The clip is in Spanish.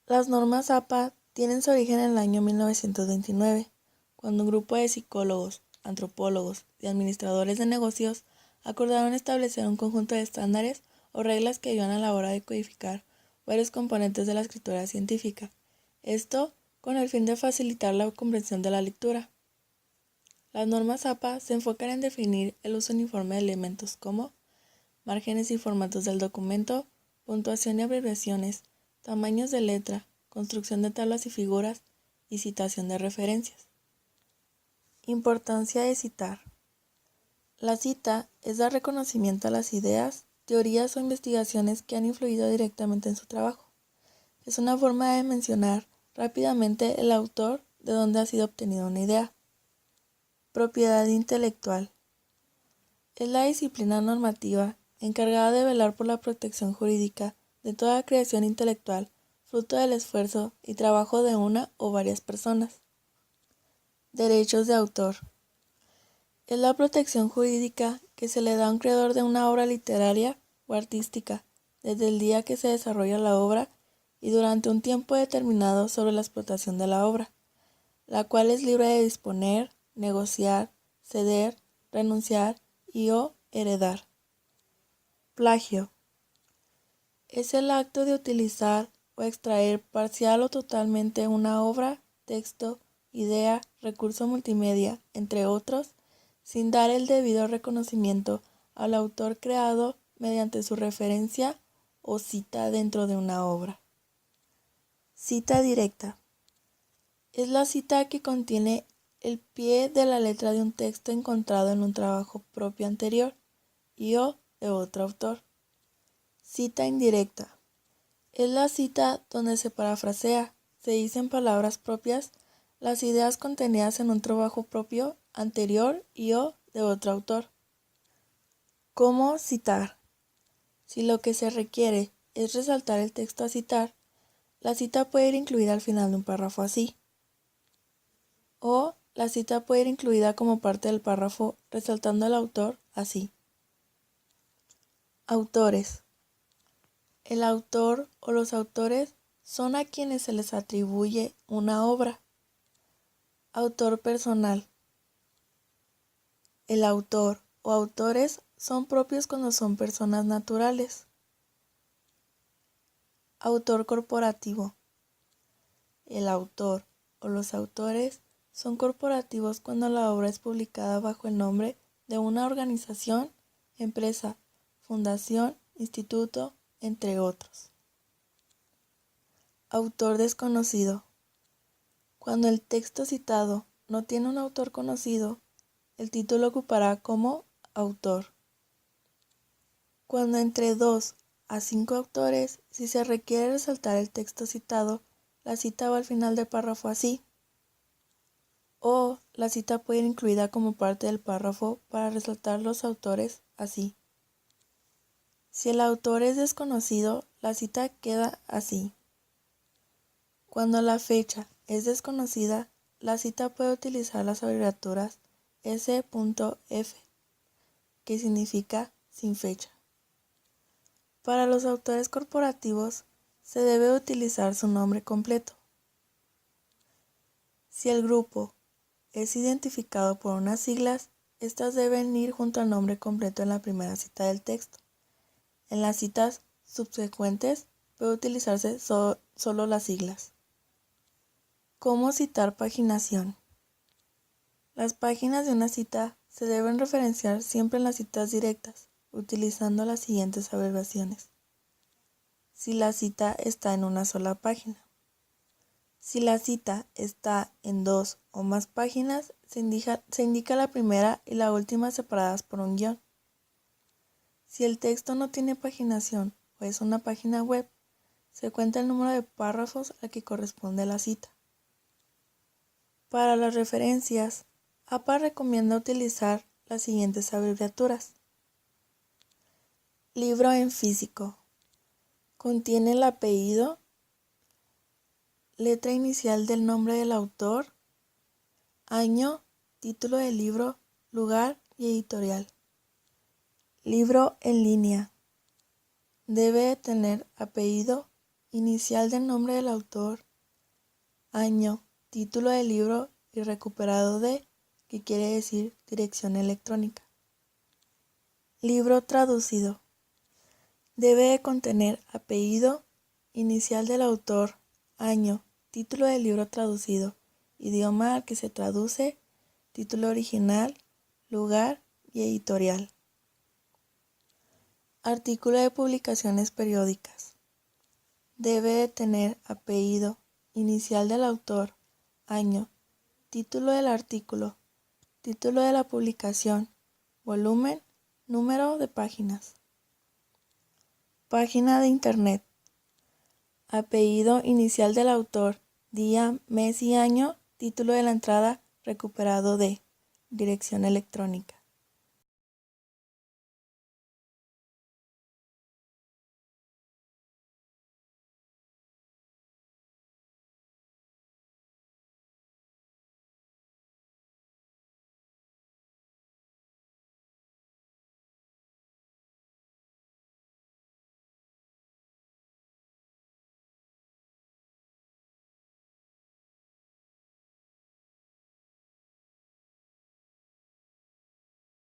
Las normas APA tienen su origen en el año 1929, cuando un grupo de psicólogos, antropólogos y administradores de negocios acordaron establecer un conjunto de estándares o reglas que ayudan a la hora de codificar varios componentes de la escritura científica. Esto con el fin de facilitar la comprensión de la lectura. Las normas APA se enfocan en definir el uso uniforme de elementos como márgenes y formatos del documento, puntuación y abreviaciones, tamaños de letra, construcción de tablas y figuras y citación de referencias. Importancia de citar. La cita es dar reconocimiento a las ideas, teorías o investigaciones que han influido directamente en su trabajo. Es una forma de mencionar rápidamente el autor de donde ha sido obtenida una idea. Propiedad intelectual. Es la disciplina normativa encargada de velar por la protección jurídica de toda creación intelectual, fruto del esfuerzo y trabajo de una o varias personas. Derechos de autor. Es la protección jurídica que se le da a un creador de una obra literaria o artística, desde el día que se desarrolla la obra y durante un tiempo determinado sobre la explotación de la obra, la cual es libre de disponer, negociar, ceder, renunciar y o heredar. Plagio. Es el acto de utilizar o extraer parcial o totalmente una obra, texto, idea, recurso multimedia, entre otros, sin dar el debido reconocimiento al autor creado mediante su referencia o cita dentro de una obra. Cita directa. Es la cita que contiene el pie de la letra de un texto encontrado en un trabajo propio anterior y o de otro autor. Cita indirecta. Es la cita donde se parafrasea, se dicen palabras propias, las ideas contenidas en un trabajo propio anterior y o de otro autor. ¿Cómo citar? Si lo que se requiere es resaltar el texto a citar, la cita puede ir incluida al final de un párrafo así. O la cita puede ir incluida como parte del párrafo resaltando al autor así. Autores. El autor o los autores son a quienes se les atribuye una obra. Autor personal. El autor o autores son propios cuando son personas naturales. Autor corporativo. El autor o los autores son corporativos cuando la obra es publicada bajo el nombre de una organización, empresa, fundación, instituto, entre otros. Autor desconocido. Cuando el texto citado no tiene un autor conocido, el título ocupará como autor. Cuando entre 2 a 5 autores, si se requiere resaltar el texto citado, la cita va al final del párrafo así. O la cita puede ir incluida como parte del párrafo para resaltar los autores así. Si el autor es desconocido, la cita queda así. Cuando la fecha es desconocida, la cita puede utilizar las abreviaturas S.F, que significa sin fecha. Para los autores corporativos, se debe utilizar su nombre completo. Si el grupo es identificado por unas siglas, estas deben ir junto al nombre completo en la primera cita del texto. En las citas subsecuentes puede utilizarse solo las siglas. ¿Cómo citar paginación? Las páginas de una cita se deben referenciar siempre en las citas directas, utilizando las siguientes abreviaciones. Si la cita está en una sola página. Si la cita está en 2 o más páginas, se indica la primera y la última separadas por un guión. Si el texto no tiene paginación o es una página web, se cuenta el número de párrafos al que corresponde la cita. Para las referencias, APA recomienda utilizar las siguientes abreviaturas. Libro en físico. Contiene el apellido, letra inicial del nombre del autor, año, título del libro, lugar y editorial. Libro en línea. Debe tener apellido, inicial del nombre del autor, año, título del libro y recuperado de, que quiere decir dirección electrónica. Libro traducido. Debe de contener apellido, inicial del autor, año, título del libro traducido, idioma al que se traduce, título original, lugar y editorial. Artículo de publicaciones periódicas. Debe de tener apellido, inicial del autor, año, título del artículo, título de la publicación, volumen, número de páginas. Página de internet. Apellido inicial del autor, día, mes y año, título de la entrada, recuperado de, dirección electrónica.